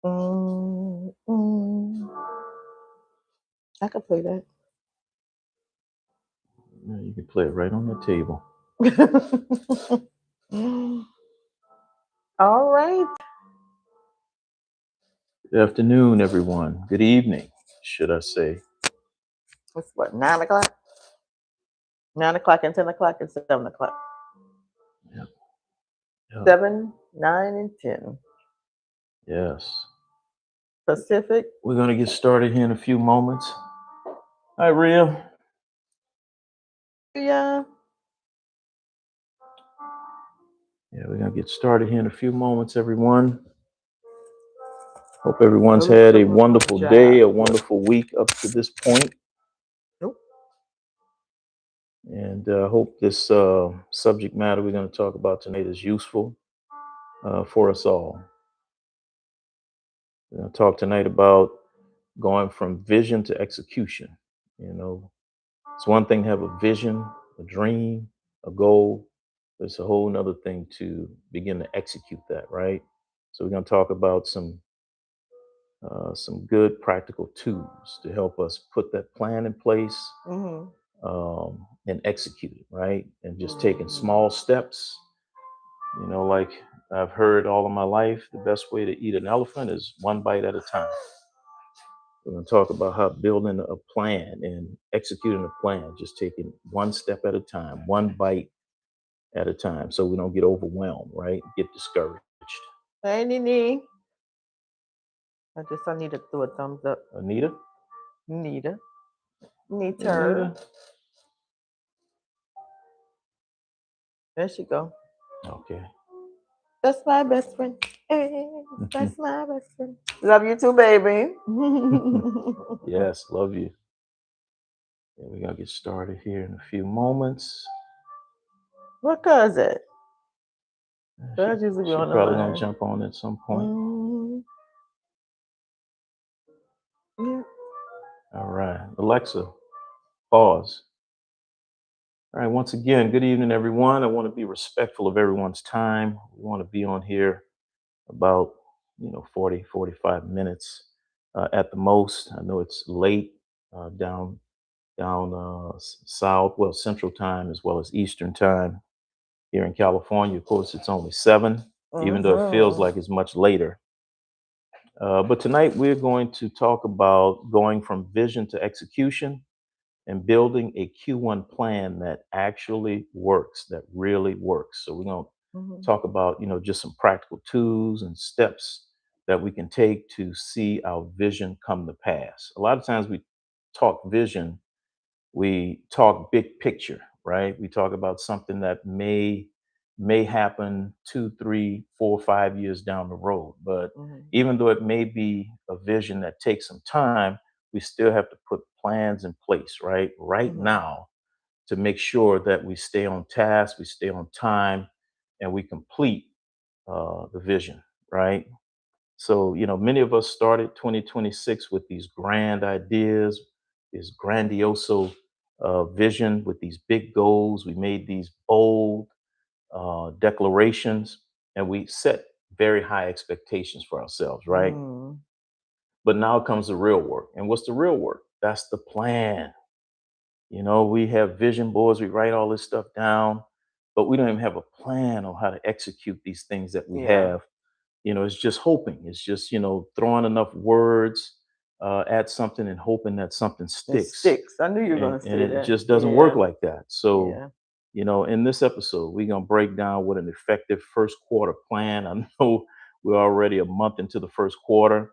Mm, mm. I could play that. Yeah, you can play it right on the table. All right. Good afternoon, everyone. Good evening, should I say. It's what, 9 o'clock? 9 o'clock and 10 o'clock and 7 o'clock. Yep. Yep. 7, 9, and 10. Yes. Pacific. We're going to get started here in a few moments. Hi, Rhea. Yeah. Yeah, we're going to get started here in a few moments, everyone. Hope everyone's had a wonderful day, a wonderful week up to this point. Nope. And hope this subject matter we're going to talk about tonight is useful for us all. We're going to talk tonight about going from vision to execution. You know, it's one thing to have a vision, a dream, a goal. But it's a whole nother thing to begin to execute that, right? So we're going to talk about some good practical tools to help us put that plan in place Mm-hmm. and execute it, right? And just taking small steps. You know, like I've heard all of my life, the best way to eat an elephant is one bite at a time. We're going to talk about how building a plan and executing a plan, just taking one step at a time, one bite at a time, so we don't get overwhelmed, right? Get discouraged. Hey, Nene. I need to do a thumbs up. Anita? Nita. Anita? There she go. Okay. That's my best friend. Hey, that's my best friend. Love you too, baby. Yes, love you. Yeah, we're going to get started here in a few moments. What cousin? She's probably going to jump on at some point. Mm-hmm. Yeah. All right. Alexa, pause. All right. Once again, good evening, everyone. I want to be respectful of everyone's time. We want to be on here about 40 45 minutes at the most. I know it's late down south, well, central time as well as eastern time here in California. Of course, it's only 7, even though it feels like it's much later. But tonight we're going to talk about going from vision to execution and building a Q1 plan that actually works, that really works. So we're going to talk about, just some practical tools and steps that we can take to see our vision come to pass. A lot of times we talk vision, we talk big picture, right? We talk about something that may happen 2, 3, 4, 5 years down the road. But even though it may be a vision that takes some time, we still have to put plans in place, right now, to make sure that we stay on task, we stay on time, and we complete the vision, right? So, many of us started 2026 with these grand ideas, this grandioso vision with these big goals. We made these bold declarations and we set very high expectations for ourselves, right? But now comes the real work. And what's the real work? That's the plan. We have vision boards, we write all this stuff down, but we don't even have a plan on how to execute these things that we have. It's just hoping. It's just, throwing enough words at something and hoping that something sticks. I knew you were going to say And that. it just doesn't work like that. So, in this episode, we're going to break down what an effective first quarter plan. I know we're already a month into the first quarter.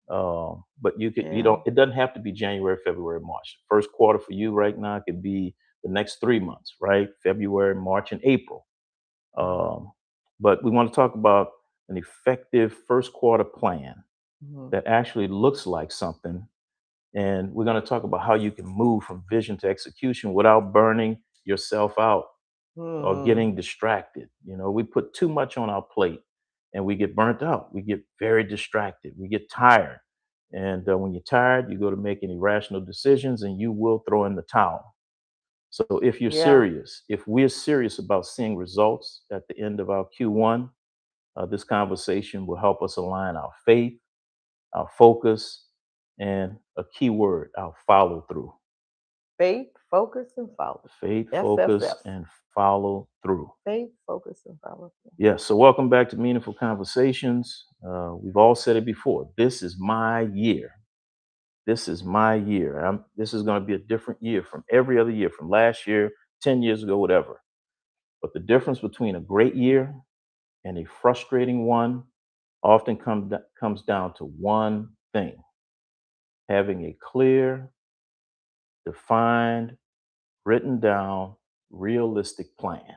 But it doesn't have to be January, February, March. First quarter for you right now could be the next 3 months, right? February, March, and April. But we want to talk about an effective first quarter plan that actually looks like something. And we're going to talk about how you can move from vision to execution without burning yourself out or getting distracted. We put too much on our plate and we get burnt out. We get very distracted. We get tired. And when you're tired, you go to making irrational decisions and you will throw in the towel. So if you're serious, if we're serious about seeing results at the end of our Q1, this conversation will help us align our faith, our focus, and a key word, our follow through. Faith, focus, and follow. Faith, FFF. focus, and follow through. Faith, focus, and follow through. Yes. So welcome back to Meaningful Conversations. We've all said it before. This is my year. This is my year. This is going to be a different year from every other year, from last year, 10 years ago, whatever. But the difference between a great year and a frustrating one often comes down to one thing: having a clear, defined, written down, realistic plan.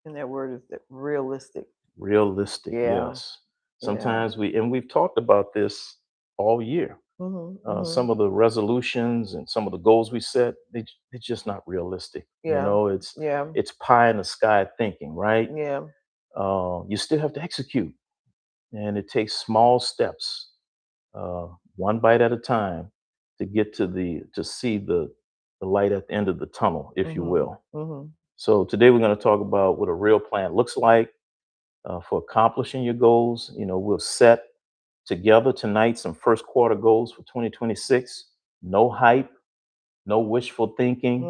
And that word is realistic. Realistic, Yeah. yes. Sometimes we've talked about this all year. Some of the resolutions and some of the goals we set, they're just not realistic. Yeah. It's pie in the sky thinking, right? Yeah. You still have to execute, and it takes small steps, one bite at a time, to get to see the light at the end of the tunnel, if you will. So today we're going to talk about what a real plan looks like for accomplishing your goals. We'll set together tonight some first quarter goals for 2026. No hype, no wishful thinking.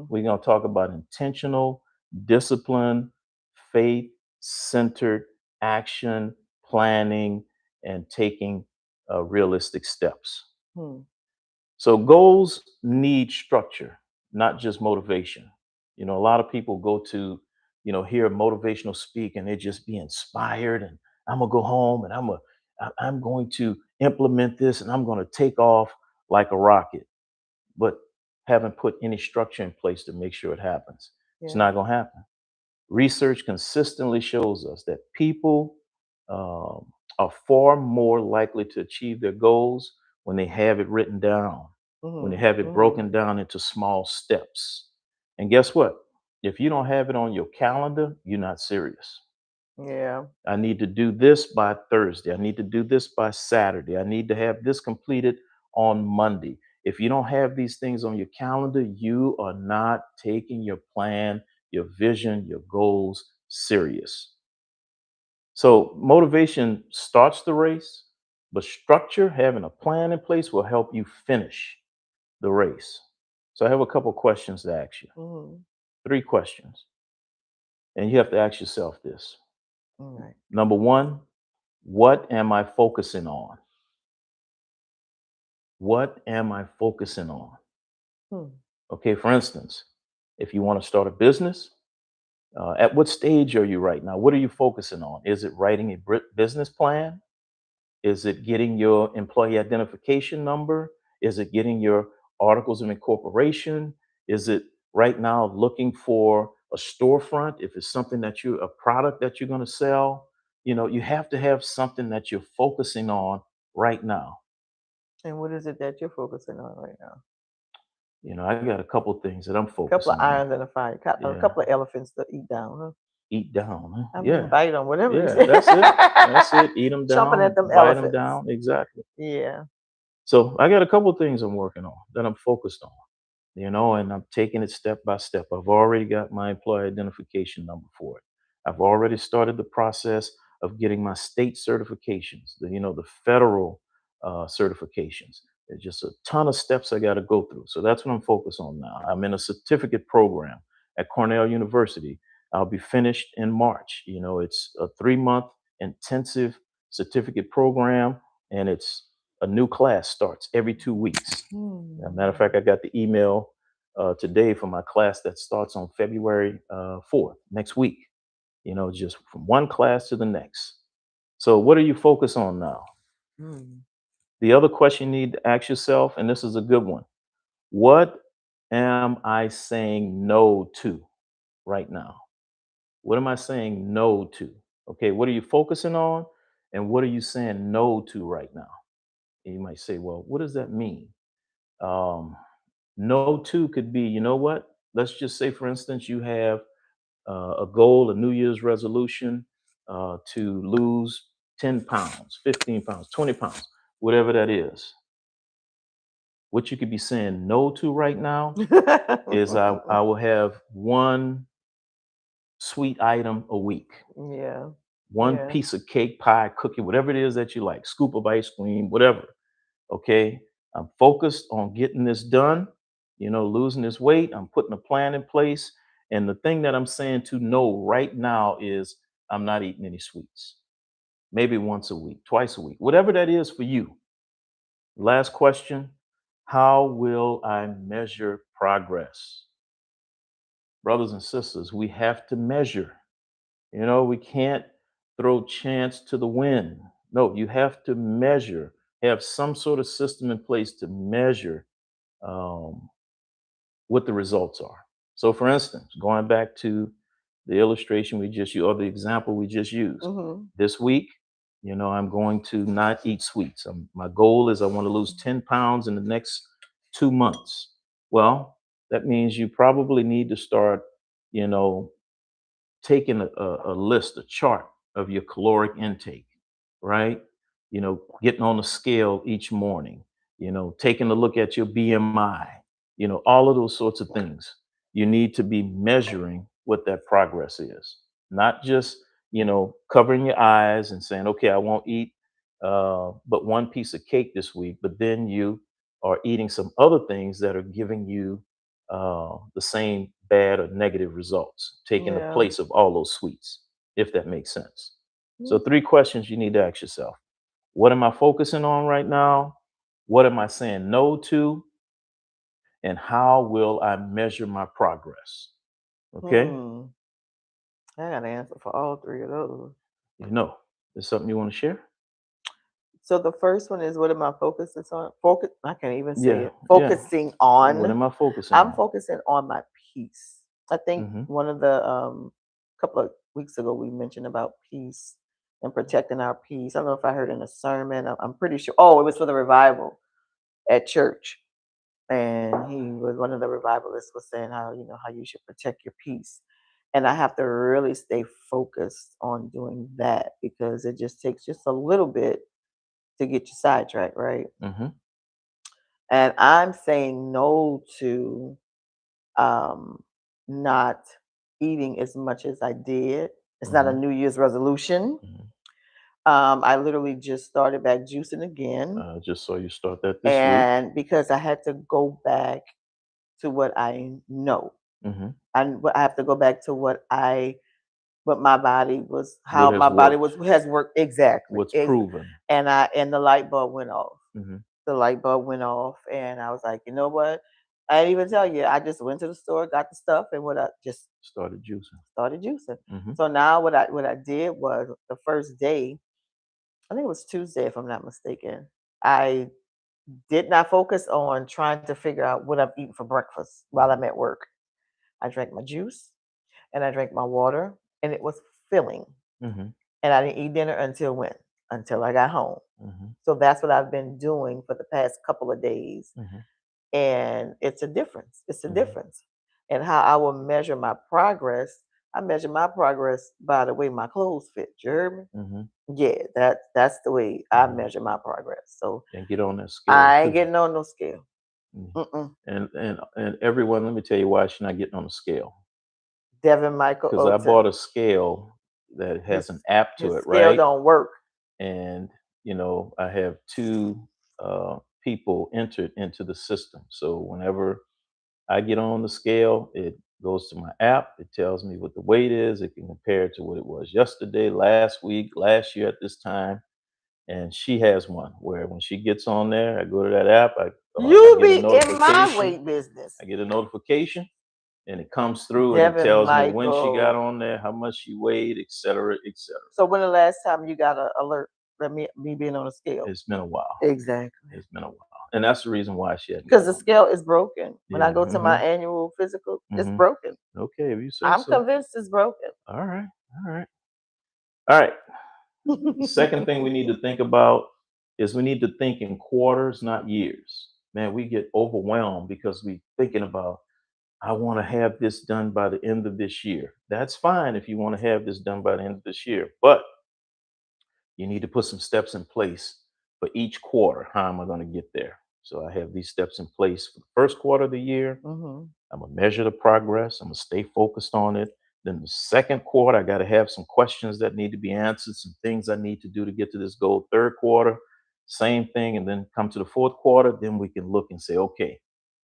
We're going to talk about intentional, discipline, faith centered action, planning, and taking realistic steps. So, goals need structure, not just motivation. A lot of people go to, hear a motivational speak and they just be inspired, and I'm going to go home and I'm going to implement this and I'm going to take off like a rocket, but haven't put any structure in place to make sure it happens. It's not going to happen. Research consistently shows us that people are far more likely to achieve their goals when they have it written down, when they have it broken down into small steps. And guess what? If you don't have it on your calendar, you're not serious. Yeah. I need to do this by Thursday. I need to do this by Saturday. I need to have this completed on Monday. If you don't have these things on your calendar, you are not taking your plan, your vision, your goals serious. So motivation starts the race, but structure, having a plan in place, will help you finish the race. So I have a couple questions to ask you. 3 questions. And you have to ask yourself this. All right. Number 1, what am I focusing on? What am I focusing on? Okay, for instance, if you want to start a business, at what stage are you right now? What are you focusing on? Is it writing a business plan? Is it getting your employee identification number? Is it getting your articles of incorporation? Is it right now looking for a storefront? If it's something a product that you're going to sell, you have to have something that you're focusing on right now. And what is it that you're focusing on right now? I got a couple things that I'm A focusing couple of on. irons in the fire. A Yeah. couple of elephants to eat down, huh? Eat down, huh? I'm Yeah. gonna bite them, whatever you Yeah, say. that's it. That's it. Eat them down. Chomping at them bite them elephants. down. Exactly. Yeah. So I got a couple of things I'm working on that I'm focused on, and I'm taking it step by step. I've already got my employee identification number for it. I've already started the process of getting my state certifications, the federal certifications. There's just a ton of steps I got to go through. So that's what I'm focused on now. I'm in a certificate program at Cornell University. I'll be finished in March. It's a 3-month intensive certificate program, and it's a new class starts every 2 weeks. As a matter of fact, I got the email today for my class that starts on February 4th, next week. Just from one class to the next. So what are you focused on now? The other question you need to ask yourself, and this is a good one: what am I saying no to right now? What am I saying no to? Okay, what are you focusing on? And what are you saying no to right now? And you might say, well, what does that mean? No to could be, what? Let's just say, for instance, you have a goal, a New Year's resolution to lose 10 pounds, 15 pounds, 20 pounds, whatever that is. What you could be saying no to right now is I will have one sweet item a week. Yeah. one Yeah. piece of cake, pie, cookie, whatever it is that you like, scoop of ice cream, whatever. Okay. I'm focused on getting this done, losing this weight. I'm putting a plan in place. And the thing that I'm saying to no right now is I'm not eating any sweets. Maybe once a week, twice a week, whatever that is for you. Last question. How will I measure progress? Brothers and sisters, we have to measure. We can't throw chance to the wind. No, you have to measure, have some sort of system in place to measure um, what the results are. So, for instance, going back to the illustration we just used, or the example we just used, Mm-hmm. this week, I'm going to not eat sweets. My goal is I want to lose 10 pounds in the next 2 months. Well, that means you probably need to start, you know, taking a list, a chart of your caloric intake, right? Getting on the scale each morning, taking a look at your BMI, all of those sorts of things. You need to be measuring what that progress is, not just, covering your eyes and saying, okay, I won't eat but one piece of cake this week, but then you are eating some other things that are giving you the same bad or negative results, taking the Yeah. place of all those sweets, if that makes sense. So, Mm. 3 questions you need to ask yourself: what am I focusing on right now? What am I saying no to? And how will I measure my progress? Okay. Hmm. I got an answer for all three of those. There's something you want to share? So the first one is what am I focusing on? Focus. I can't even say Yeah. it. Yeah. Focusing What on. am I focusing I'm on? focusing on my peace. I think Hmm. one of the couple of weeks ago we mentioned about peace and protecting our peace. I don't know if I heard in a sermon. I'm pretty sure. Oh, it was for the revival at church, and he was one of the revivalists was saying how how you should protect your peace, and I have to really stay focused on doing that because it just takes just a little bit to get you sidetracked, right? Hmm. And I'm saying no to um, not eating as much as I did. It's not a Hmm. New Year's resolution. Hmm. I literally just started back juicing again, Just so you start that this week. and because I had to go back to what I know, Hmm. I have to go back to what my body was, how What has my body worked? was has worked exactly. What's proven? And the light bulb went off. Hmm. The light bulb went off, and I was like, you know what? I didn't even tell you. I just went to the store, got the stuff, and what I just Started juicing. started juicing. Hmm. So now what I did was the first day, I think it was Tuesday if I'm not mistaken. I did not focus on trying to figure out what I'm eating for breakfast while I'm at work. I drank my juice and I drank my water, and it was filling. Hmm. And I didn't eat dinner until when? Until I got home. Hmm. So that's what I've been doing for the past couple of days. Hmm. And it's a difference. It's a Hmm. difference. And how I will measure my progress, I measure my progress by the way my clothes fit. You heard me? Hmm. Yeah, that's the way I Hmm. measure my progress. So And get on that scale I ain't too. getting on no scale. Mhm. Mm-mm. And everyone, let me tell you why she's not getting on the scale. Devin Michael Because I Oaten. bought a scale that has His an app to his it, scale right? don't work. And I have two people entered into the system. So whenever I get on the scale, it goes to my app. It tells me what the weight is. It can compare it to what it was yesterday, last week, last year at this time. And she has one where when she gets on there, I go to that app. I You get a be in my notification. weight business. I get a notification, and it comes through and it Devin tells me when she got Michael. on there, how much she weighed, et cetera, et cetera. So when the last time you got an alert that me being on a scale? It's been a while. Exactly. It's been a while. And that's the reason why she hadn't Because got the on there. scale is broken. When I Yeah. go to my Hmm. annual physical, it's Hmm. broken. Okay, if you say I'm so. convinced it's broken. All right. All right. All right. The second thing we need to think about is we need to think in quarters, not years. Man, we get overwhelmed because we thinking about, I want to have this done by the end of this year. That's fine if you want to have this done by the end of this year, but you need to put some steps in place for each quarter. How am I going to get there? So I have these steps in place for the first quarter of the year. Hmm. I'm going to measure the progress. I'm going to stay focused on it. Then the second quarter, I got to have some questions that need to be answered, some things I need to do to get to this goal. Third quarter, same thing. And then come to the fourth quarter, then we can look and say, okay,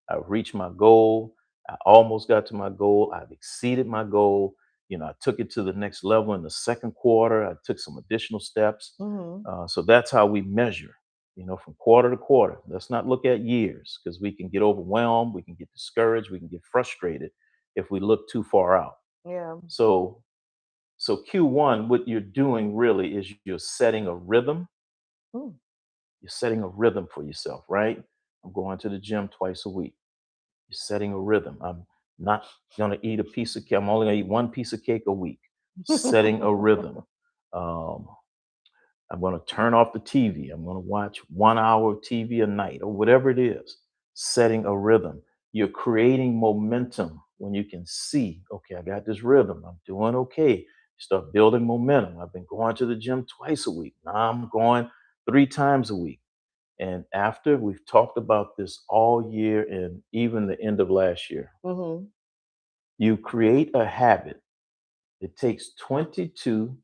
I've reached my goal. I almost got to my goal. I've exceeded my goal. I took it to the next level in the second quarter. I took some additional steps. Mm-hmm. So that's how we measure, from quarter to quarter. Let's not look at years because we can get overwhelmed. We can get discouraged. We can get frustrated if we look too far out. Yeah. So, so Q1, what you're doing really is you're setting a rhythm. Mm. You're setting a rhythm for yourself, right? I'm going to the gym twice a week. You're setting a rhythm. I'm not going to eat a piece of cake. I'm only going to eat one piece of cake a week. Setting a rhythm. Um, I'm going to turn off the TV. I'm going to watch 1 hour of TV a night or whatever it is. Setting a rhythm. You're creating momentum when you can see, okay, I got this rhythm. I'm doing okay. You start building momentum. I've been going to the gym twice a week. Now I'm going 3 times a week. And after we've talked about this all year and even the end of last year, Mm-hmm. you create a habit. It takes 22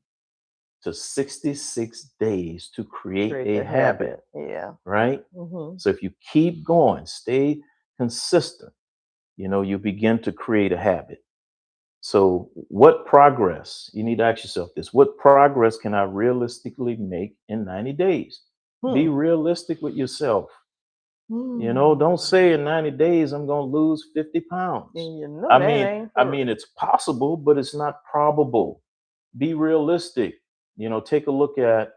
to 66 days to create Create a the habit, habit. Yeah. right? Mm-hmm. So if you keep going, stay consistent, you begin to create a habit. So, what progress, you need to ask yourself this, what progress can I realistically make in 90 days? Be Hmm. realistic with yourself. Hmm. Don't say in 90 days I'm going to lose 50 pounds. And you know I that mean, ain't I for mean it's possible, but it's not probable. Be realistic. Take a look at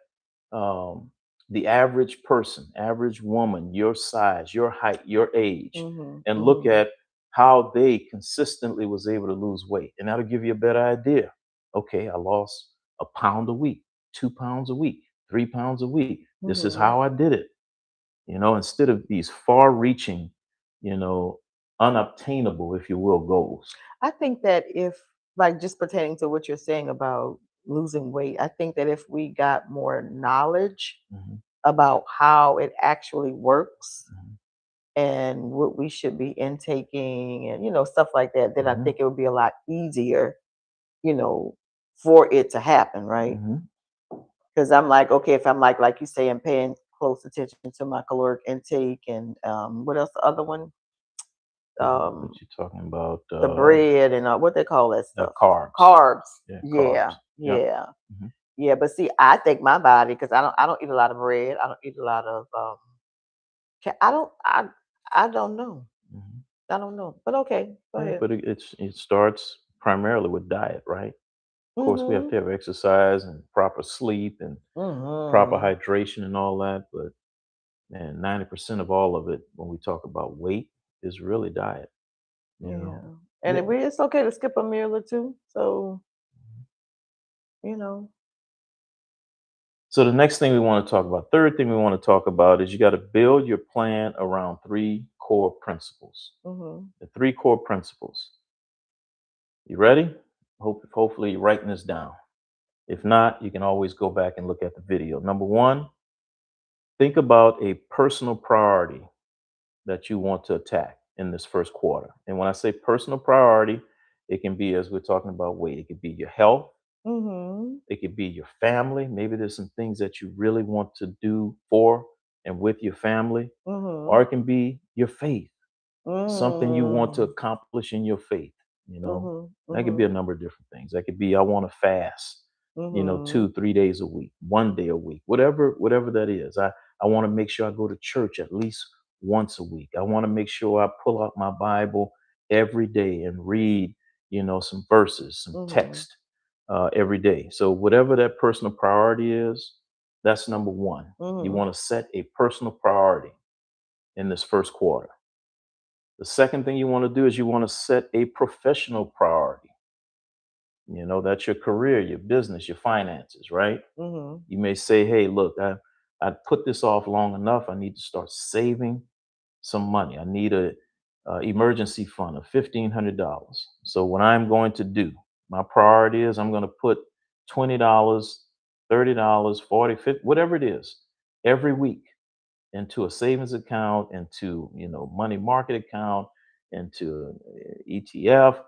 um, the average person, average woman, your size, your height, your age, mm-hmm. and look Mm-hmm. at how they consistently was able to lose weight. And that'll give you a better idea. Okay, I lost a pound a week, 2 pounds a week, 3 pounds a week. This is Mm-hmm. how I did it. Instead of these far reaching, you know, unobtainable, if you will, goals. I think that if, like, just pertaining to what you're saying about losing weight, I think that if we got more knowledge Mhm, about how it actually works mhm, and what we should be intaking and, stuff like that, then I mhm, think it would be a lot easier, you know, for it to happen, right? mhm. Because I'm like, okay, if I'm like you say, I'm paying close attention to my caloric intake and what else? The other one, What um, you talking about? the bread and what they call that stuff, Carbs. carbs. Yeah, Yeah, carbs. Yep. yeah, Mhm, yeah. But see, I think my body, because I don't eat a lot of bread. I don't eat a lot of I don't know. mhm. I don't know. But okay, go Yeah, ahead. but it starts primarily with diet, right? Of course, we have Mhm. to have exercise and proper sleep and proper Mhm. hydration and all that. But man, 90% of all of it, when we talk about weight, is really diet. You Yeah. know. And Yeah. it's okay to skip a meal or two. So, you know. So the next thing we want to talk about, third thing we want to talk about is you got to build your plan around three core principles. Mhm. The three core principles. You ready? Hopefully you're writing this down. If not, you can always go back and look at the video. Number one, think about a personal priority that you want to attack in this first quarter. And when I say personal priority, it can be, as we're talking about weight, it could be your health, Mhm. it could be your family. Maybe there's some things that you really want to do for and with your family, or Mhm. it can be your faith, something you want to Mm. accomplish in your faith. Mhm. That could be a Mhm. number of different things. That could be, I want to fast, Mhm. 2, 3 days a week, one day a week, whatever that is. I want to make sure I go to church at least once a week. I want to make sure I pull out my Bible every day and read, some verses, some Mhm. text every day. So whatever that personal priority is, that's number one. You Mhm. want to set a personal priority in this first quarter. The second thing you want to do is you want to set a professional priority. That's your career, your business, your finances, right? Mhm. You may say, hey, look, I put this off long enough. I need to start saving some money. I need a emergency fund of $1,500. So what I'm going to do, my priority is I'm going to put $20, $30, 40, 50, whatever it is, every week into a savings account, into money market account, into ETF.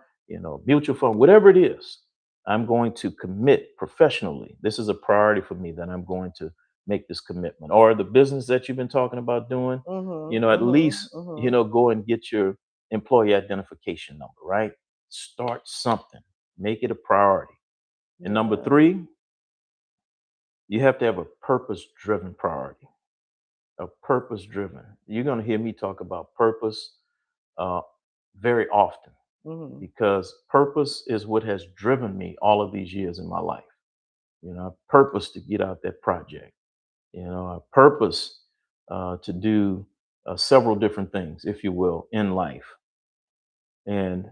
mutual fund, whatever it is. I'm going to commit professionally. This is a priority for me that I'm going to make this commitment. Or the business that you've been talking about doing, Mhm. at Mhm. least, Mhm. go and get your employee identification number, right? Start something, make it a priority. And number Yeah. three, you have to have a purpose driven priority, a purpose driven. You're going to hear me talk about purpose uh, very often Mhm. because purpose is what has driven me all of these years in my life. A purpose to get out that project, a purpose to do several different things, if you will, in life. And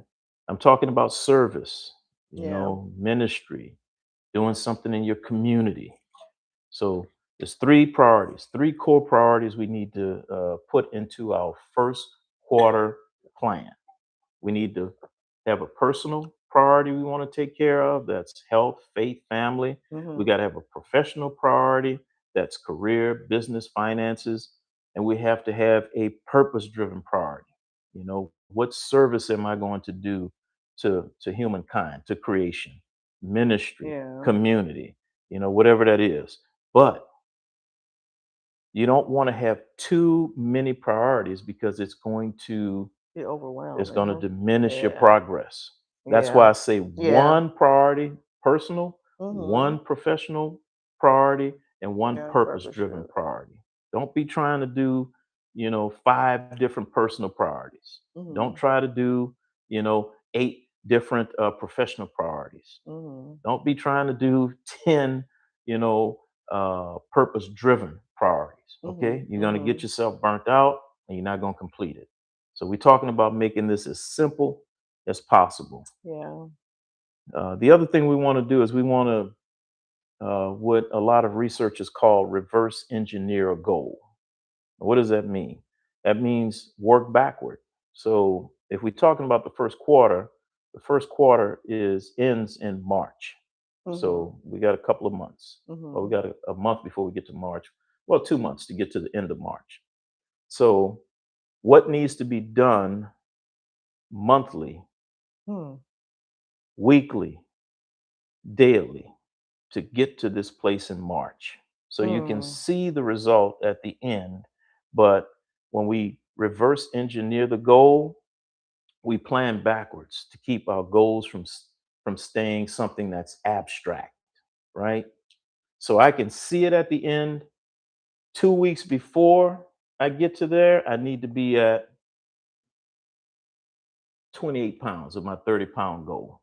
I'm talking about service, Yeah. ministry, doing something in your community. So there's three priorities, three core priorities we need to put into our first quarter plan. We need to have a personal priority we want to take care of. That's health, faith, family. We Mhm. got to have a professional priority. That's career, business, finances. And we have to have a purpose driven priority. What service am I going to do to humankind, to creation, ministry, Yeah. community, whatever that is. But you don't want to have too many priorities because Be it's overwhelming, going to huh? diminish your Yeah. progress. That's why Yeah. I say Yeah. one priority, personal, Mhm. one professional priority, and one Yeah. purpose Purpose driven driven. priority. Don't be trying to do, five different personal priorities. Don't Mhm. try to do, eight different professional priorities. Mhm. Don't be trying to do 10, purpose driven priorities. Okay. Mhm. You're going to get Mhm. yourself burnt out and you're not going to complete it. So we're talking about making this as simple as possible. Yeah. The other thing we want to do is we want to, what a lot of researchers call reverse engineer a goal. What does that mean? That means work backward. So if we're talking about the first quarter is ends in March. Mhm. So we got a couple of months. Well, we Mhm. got a month before we get to March. Well, 2 months to get to the end of March. So what needs to be done monthly, Hmm. weekly, daily to get to this place in March? So you can Hmm. see the result at the end. But when we reverse engineer the goal, we plan backwards to keep our goals from staying something that's abstract, right? So I can see it at the end. 2 weeks before I get to there, I need to be at 28 pounds of my 30-pound goal.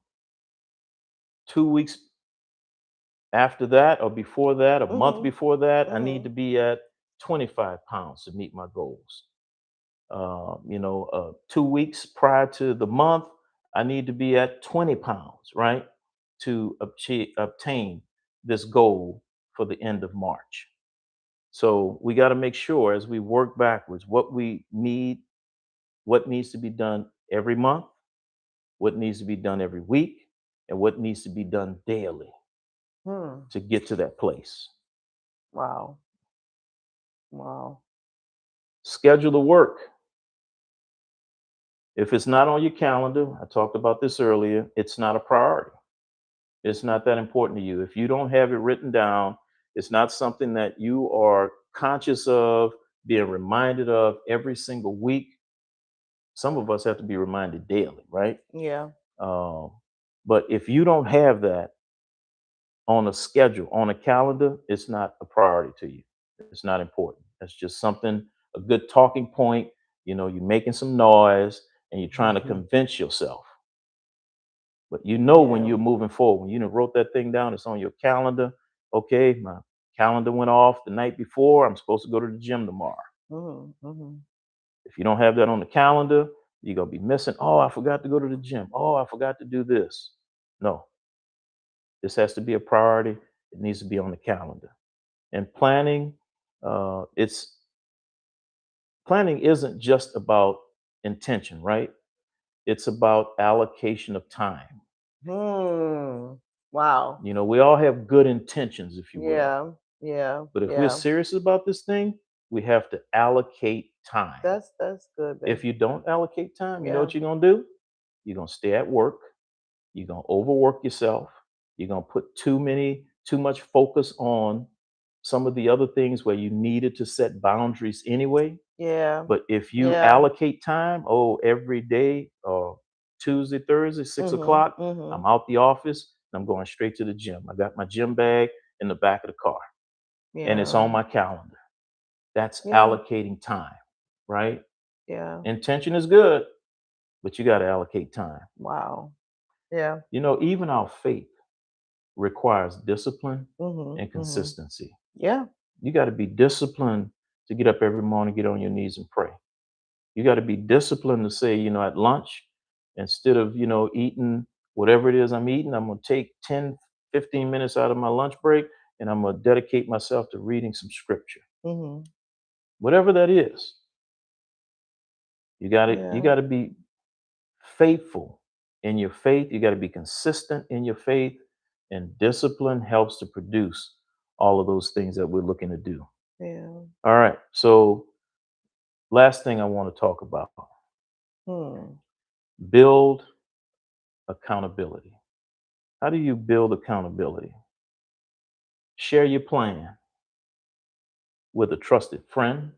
2 weeks after that, or before that, a month Mhm. before that, I need Mhm. to be at 25 pounds to meet my goals. 2 weeks prior to the month, I need to be at 20 pounds, right? To obtain this goal for the end of March. So we got to make sure as we work backwards what needs to be done every month, what needs to be done every week, and what needs to be done daily Hmm. to get to that place. Wow. Wow. Schedule the work. If it's not on your calendar, I talked about this earlier, it's not a priority. It's not that important to you. If you don't have it written down, it's not something that you are conscious of, being reminded of every single week. Some of us have to be reminded daily, right? Yeah. Um, but if you don't have that on a schedule, on a calendar, it's not a priority to you. It's not important. It's just something, a good talking point. You're making some noise and you're trying to Mhm. convince yourself. But when Yeah. you're moving forward, when you done wrote that thing down, it's on your calendar. Okay, my calendar went off the night before. I'm supposed to go to the gym tomorrow. Mhm. Mhm. If you don't have that on the calendar, you're gonna be missing. Oh, I forgot to go to the gym. Oh, I forgot to do this. No, this has to be a priority. It needs to be on the calendar. And it's planning isn't just about intention, right? It's about allocation of time. Hmm. Wow. We all have good intentions, if you will. Yeah. Yeah. But if we're Yeah. serious about this thing, we have to allocate time. That's good, If babe. you don't allocate time, you know Yeah. what you're going to do? You're going to stay at work. You're going to overwork yourself. You're going to put too much focus on some of the other things where you needed to set boundaries anyway. Yeah. But if you Yeah. allocate time, every day, Tuesday, Thursday, 6 o'clock, I'm Mhm. out the office and I'm going straight to the gym. I got my gym bag in the back of the car and it's Yeah. on my calendar. That's Yeah. allocating time, right? Yeah. Intention is good, but you got to allocate time. Wow. Yeah. Even our faith requires discipline Mhm. and Mhm. consistency. Yeah. You got to be disciplined to get up every morning, get on your knees and pray. You got to be disciplined to say, at lunch, instead of, eating whatever it is I'm eating, I'm going to take 10, 15 minutes out of my lunch break and I'm going to dedicate myself to reading some scripture. Mhm. Whatever that is, you Yeah. got to be faithful in your faith. You got to be consistent in your faith, and discipline helps to produce all of those things that we're looking to do. Yeah. All right. So, last thing I want to talk about, Hmm. build accountability. How do you build accountability? Share your plan with a trusted friend,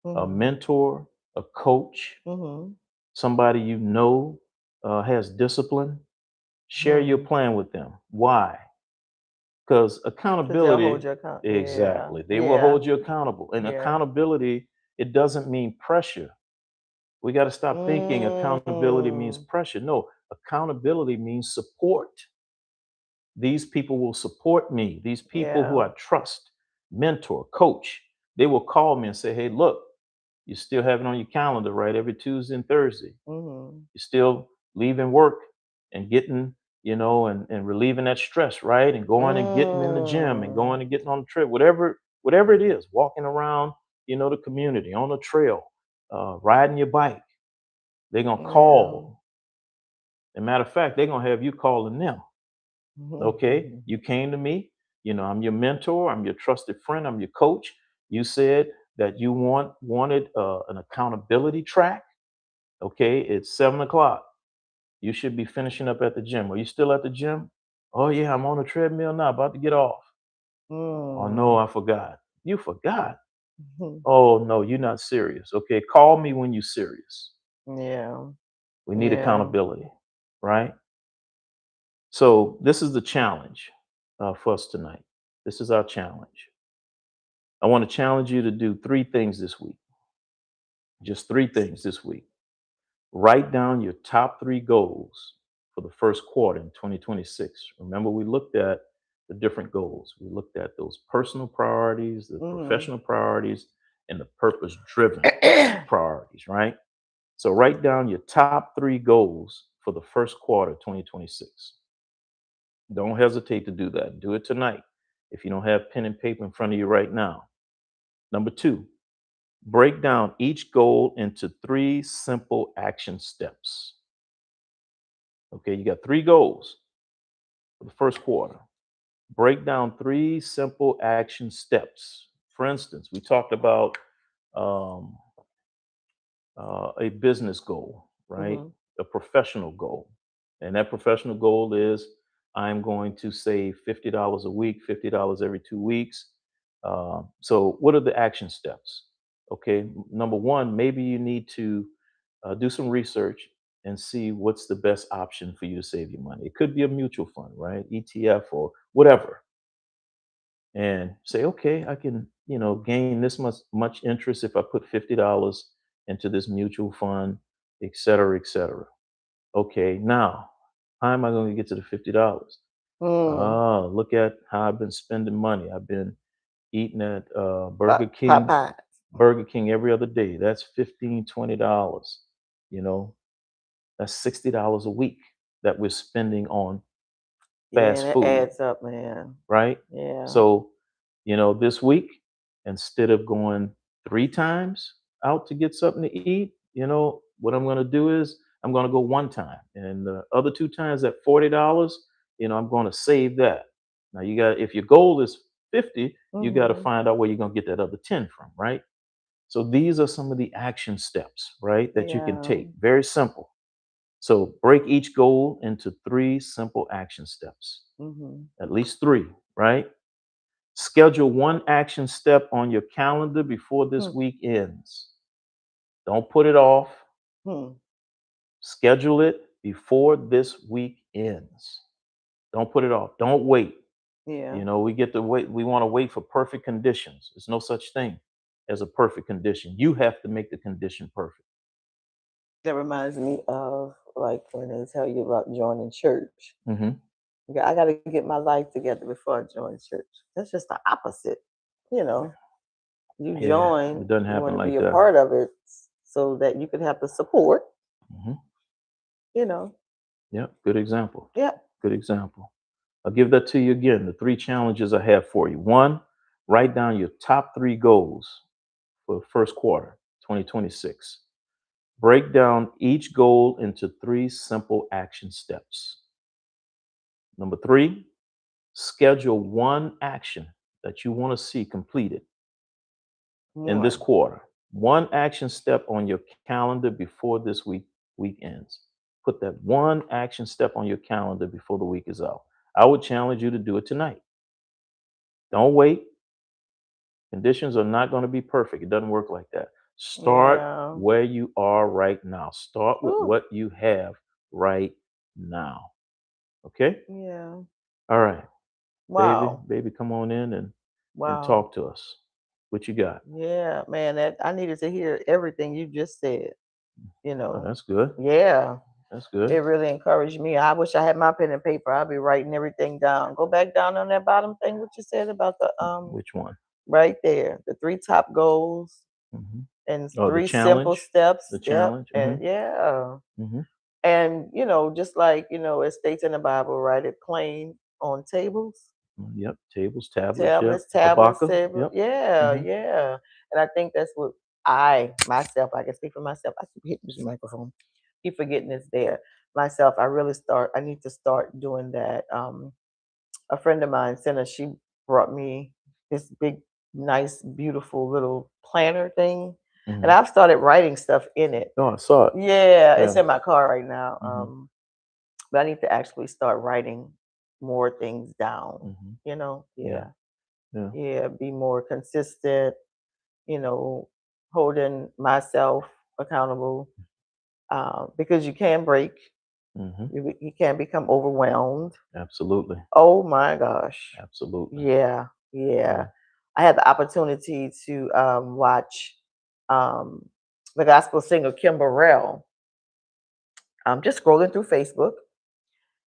a Mhm. mentor, a coach, Mhm. somebody has discipline. Share your Hmm. plan with them. Why? Because 'Cause they'll hold accountability, your account. Yeah. exactly, they will Yeah. hold you accountable. And Yeah. accountability, it doesn't mean pressure. We got to stop thinking accountability means Mm. pressure. No, accountability means support. These people will support me. These people who Yeah. I trust, mentor, coach, they will call me and say, hey, look, you still have it on your calendar, right? Every Tuesday and Thursday. Mhm. You're still leaving work and getting, and relieving that stress, right? And going and getting in the gym and Mm. going and getting on the trip, whatever it is, walking around, the community, on the trail, riding your bike. They're gonna Yeah. call. As a matter of fact, they're gonna have you calling them. Okay, you came to me. I'm your mentor. I'm your trusted friend. I'm your coach. You said that you wanted an accountability track. Okay, it's 7 o'clock. You should be finishing up at the gym. Are you still at the gym? Oh yeah, I'm on a treadmill now, about to get off. Oh no, Mm. I forgot. You forgot. Mhm. Oh no, you're not serious. Okay, call me when you're serious. Yeah. We need Yeah. accountability, right? So this is the challenge for us tonight. This is our challenge. I want to challenge you to do 3 things this week. Just 3 things this week. Write down your top 3 goals for the first quarter in 2026. Remember, we looked at the different goals. We looked at those personal priorities, the Mhm. professional priorities, and the purpose driven priorities, right? So write down your top 3 goals for the first quarter 2026. Don't hesitate to do that. Do it tonight if you don't have pen and paper in front of you right now. Number 2, break down each goal into 3 simple action steps. Okay, you got 3 goals for the first quarter. Break down 3 simple action steps. For instance, we talked about um, a business goal, right? Mhm. A professional goal. And that professional goal is I'm going to save $50 a week, $50 every 2 weeks. So, what are the action steps? Okay, number one, maybe you need to do some research and see what's the best option for you to save your money. It could be a mutual fund, right? ETF or whatever. And say, okay, I can, gain this much interest if I put $50 into this mutual fund, et cetera, et cetera. Okay, now how am I going to get to the $50? Mm. Oh, look at how I've been spending money. I've been eating at Popeye. Burger King every other day. That's 15, $20. You know, that's $60 a week that we're spending on Yeah, and fast it food, adds up, man. right? Yeah. So, this week, instead of going 3 times out to get something to eat, what I'm going to do is I'm going to go 1 time. And the other 2 times, at $40, I'm going to save that. Now, if your goal is 50, you got to Mhm. find out where you're going to get that other 10 from, right? So these are some of the action steps, right, that you can Yeah. take. Very simple. So break each goal into 3 simple action steps, Mm-hmm. at least 3, right? Schedule one action step on your calendar before this Hmm. week ends. Don't put it off. Hmm. Schedule it before this week ends. Don't put it off. Don't wait. Yeah. We get to wait. We want to wait for perfect conditions. There's no such thing as a perfect condition. You have to make the condition perfect. That reminds me of like when they tell you about joining church. Hmm. I got to get my life together before I join church. That's just the opposite. You know, you Yeah, join, it doesn't you want happen to be like a that. part of it so that you can have the support, Hmm. you know. Yeah, good example. Yeah. Good example. I'll give that to you again. The 3 challenges I have for you. 1, write down your top 3 goals for first quarter 2026. Break down each goal into 3 simple action steps. Number 3, schedule one action that you want to see completed in this One. quarter. One action step on your calendar before this week ends. Put that one action step on your calendar before the week is out. I would challenge you to do it tonight. Don't wait. Conditions are not going to be perfect. It doesn't work like that. Start Yeah. where you are right now. Start with Ooh. what you have right now. Okay? Yeah. All right. Baby, Wow. baby, come on in and Wow. talk to us. What you got? Yeah, man, that I needed to hear everything you just said, you Oh, know. that's good. Yeah. That's It good. really encouraged me. I wish I had my pen and paper. I'd be writing everything down. Go back down on that bottom thing what you said about the Which one? right there. The 3 top goals Hmm. and Oh, the 3 simple challenge. steps. The Yep. challenge. Hmm. And yeah. Hmm. And just like, it states in the Bible, write it plain on tables. Yep. Tables, tablets. Yep. Tablets, Habakkuk. table. Yep. Yeah, Hmm. yeah. And I think that's what I can speak for myself. I keep hitting this microphone. Keep forgetting it's there. Myself, I need to start doing that. A friend of mine, Senna, she brought me this big, nice, beautiful little planner thing. And Hmm. I've started writing stuff in it. Oh, I saw it. Yeah, it's Yeah. in my car right now. Hmm. But I need to actually start writing more things down. Hmm. Yeah. Yeah. Yeah. Yeah, be more consistent, you know, holding myself accountable because you can break, Hmm. you can become overwhelmed. Absolutely. Oh my gosh. Absolutely. Yeah, yeah. Yeah. I had the opportunity to watch um, the gospel singer Kim Burrell. Just scrolling through Facebook,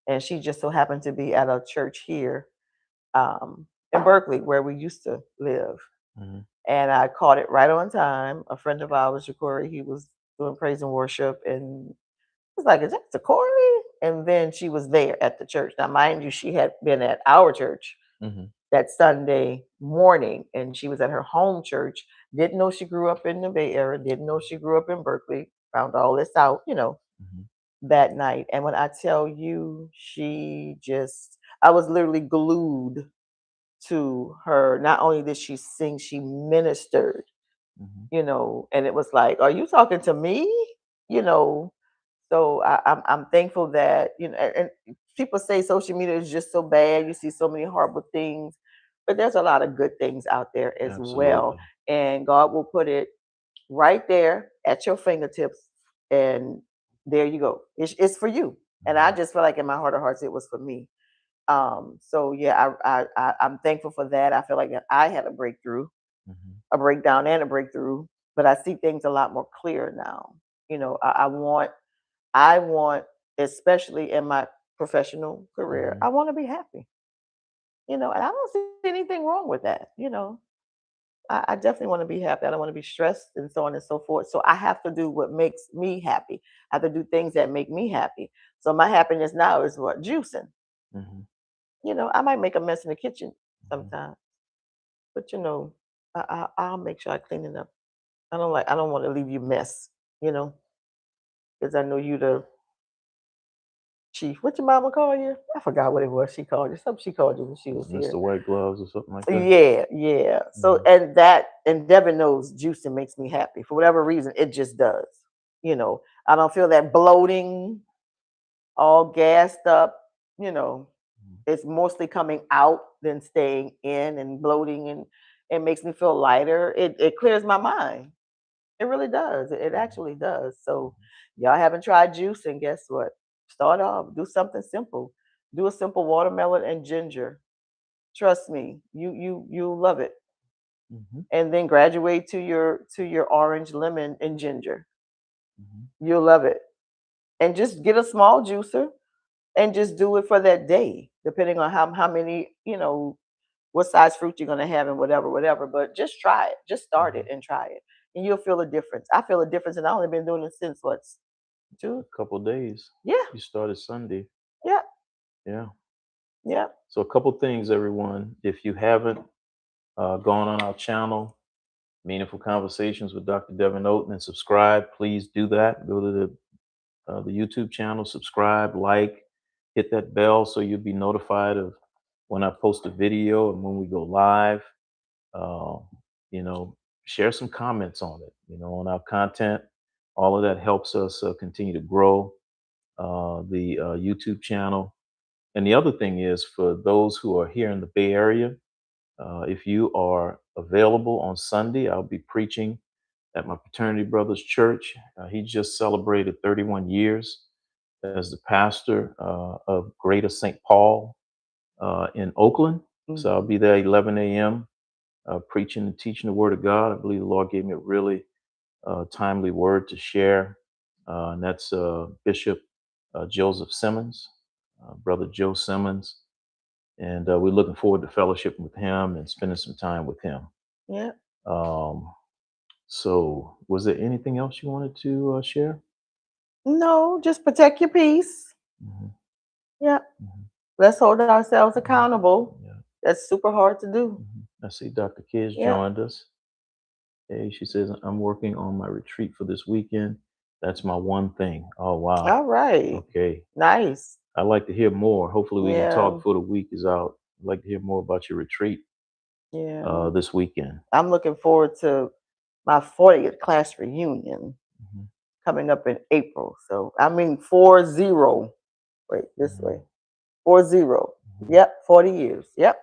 and she just so happened to be at a church here in Berkeley where we used to live. Hmm. And I caught it right on time. A friend of ours, Corey, he was doing praise and worship, and I was like, "Is that Corey?" And then she was there at the church. Now, mind you, she had been at our church Hmm. that Sunday morning, and she was at her home church. Didn't know she grew up in the Bay Area. Didn't know she grew up in Berkeley. Found all this out, Hmm. that night. And when I tell you, I was literally glued to her. Not only did she sing, she ministered, Hmm. and it was like, are you talking to me? You know, so I'm thankful that, and people say social media is just so bad. You see so many horrible things, but there's a lot of good things out there as well. Absolutely. And God will put it right there at your fingertips. And there you go. It's for you. And I Hmm. just feel like in my heart of hearts, it was for me. So yeah, I'm thankful for that. I feel like I had a breakthrough, Hmm. a breakdown and a breakthrough, but I see things a lot more clear now. I want, especially in my professional career, Hmm. I want to be happy, and I don't see anything wrong with that. I definitely want to be happy. I don't want to be stressed and so on and so forth. So I have to do what makes me happy. I have to do things that make me happy. So my happiness now is what? Juicing. Hmm. I might make a mess in the kitchen Hmm. sometimes, but I'll make sure I clean it up. I don't want to leave you mess, you know, because I know you the chief. What your mama call you? I forgot what it was she called you. Something she called you when she was Mr. here. White Gloves or something like that. Yeah, yeah. So Hmm. and Devin knows juicing makes me happy. For whatever reason, it just does. I don't feel that bloating. all gassed up, you know, Mhm. it's mostly coming out than staying in and bloating, and it makes me feel lighter. It clears my mind. It really does. It Mhm. actually does. So y'all haven't tried juicing, guess what? Start off. Do something simple. Do a simple watermelon and ginger. Trust me, you'll love it. Mhm. And then graduate to your orange, lemon, and ginger. Mhm. You'll love it. And just get a small juicer and just do it for that day, depending on how many, what size fruit you're gonna have and whatever. But just try it. Just start it Mhm. and try it. And you'll feel a difference. I feel a difference, and I've only been doing it since what, A two? couple days. Yeah, You started Sunday. yeah, Yeah. yeah. So a couple things, everyone. If you haven't gone on our channel, Meaningful Conversations with Dr. Devin Oaten, and subscribe, please do that. Go to the YouTube channel, subscribe, like, hit that bell so you'll be notified of when I post a video and when we go live. Uh, you know, share some comments on it, on our content. All of that helps us continue to grow the YouTube channel. And the other thing is for those who are here in the Bay Area, if you are available on Sunday, I'll be preaching at my fraternity brother's church. He just celebrated 31 years as the pastor of Greater St. Paul in Oakland. So I'll Mhm. be there 11 a.m. Preaching and teaching the Word of God. I believe the Lord gave me a really timely word to share, and that's Bishop Joseph Simmons, Brother Joe Simmons, and we're looking forward to fellowship with him and spending some time with him. Yeah. Um, so, was there anything else you wanted to share? No, just protect your peace. Hmm. Yeah. Hmm. Let's hold ourselves Hmm. accountable. Yeah. That's super hard to do. I see Dr. Kids Yeah. joined us. Hey, she says, I'm working on my retreat for this weekend. That's my one thing. Oh, wow. All right. Okay. Nice. I'd like to hear more. Hopefully, we can talk Yeah. before the week is out. I'd like to hear more about your retreat Yeah. this weekend. I'm looking forward to my 40th class reunion Mhm. coming up in April. So I mean 40. Wait, this Mhm. way. 40. Mhm. Yep, 40 years. Yep.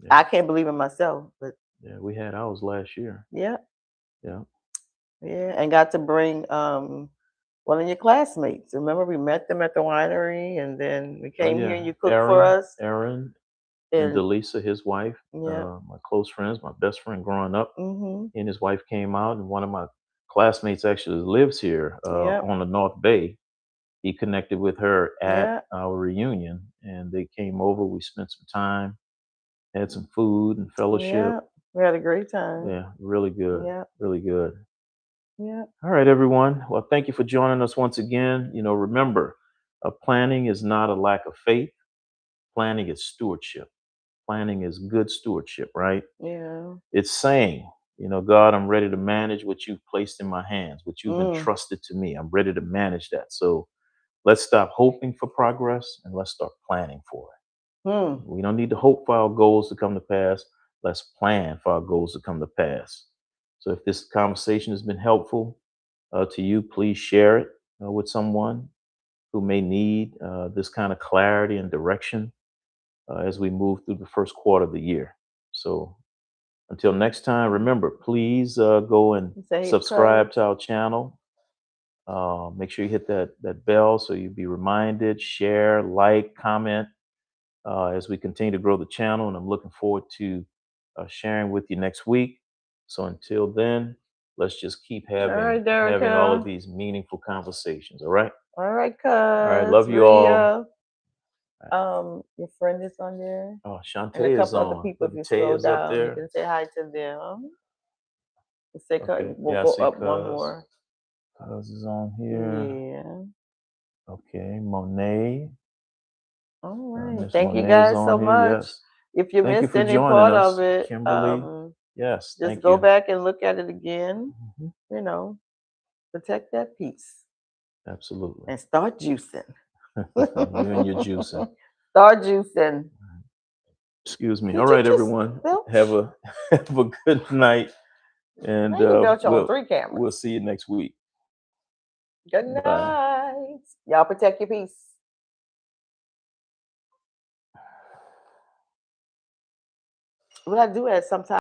Yeah, I can't believe it myself, but yeah, we had ours last year. yeah, Yeah. yeah. And got to bring one of your classmates. Remember we met them at the winery and then we Oh came here and yeah, you cooked for us. Aaron, and And Delisa, his wife, yeah. my close friends, my best friend growing up. Mhm. He and his wife came out, and one of my classmates actually lives here Yep. on the North Bay. He connected with her at Yeah. our reunion, and they came over. We spent some time, had some food and fellowship. Yeah. We had a great time. Yeah, really good, Yeah. really good. Yeah. All right, everyone. Well, thank you for joining us once again. Remember, planning is not a lack of faith. Planning is stewardship. Planning is good stewardship, right? Yeah. It's saying, God, I'm ready to manage what you've placed in my hands, what you've Mm. entrusted to me. I'm ready to manage that. So let's stop hoping for progress and let's start planning for it. Hmm. We don't need to hope for our goals to come to pass. Let's plan for our goals to come to pass. So if this conversation has been helpful to you, please share it with someone who may need this kind of clarity and direction as we move through the first quarter of the year. So until next time, remember, please go and Say subscribe to encourage. our channel. Make sure you hit that bell so you'll be reminded, share, like, comment as we continue to grow the channel. And I'm looking forward to sharing with you next week. So until then, let's just keep All right, having all of Derica. these meaningful conversations. All right. All right, All right. cuz Love you all. Ria. Your friend is on there. Oh, And a Shantae is couple other on. people, if Brother you Tay scroll is up down, you there. can say hi to them. Say, Okay. we'll Yeah, I go see up one Cuz. more. Cuz is on here. Yeah. Okay. Monet. All right. Miss Thank you Monet is guys so on here. much. Yes. If you Thank you missed for any joining part of us, it, Kimberly. Yes. just Thank go you. back and look at it again. Mhm. You know, protect that peace Absolutely. and start juicing. You and your juicing. Start juicing. Excuse me. All Did you right, just everyone. Have belch? a have a good night, and Now you belch on three we'll cameras. see you next week. Good Bye. night. Y'all protect your peace. But I do at sometimes.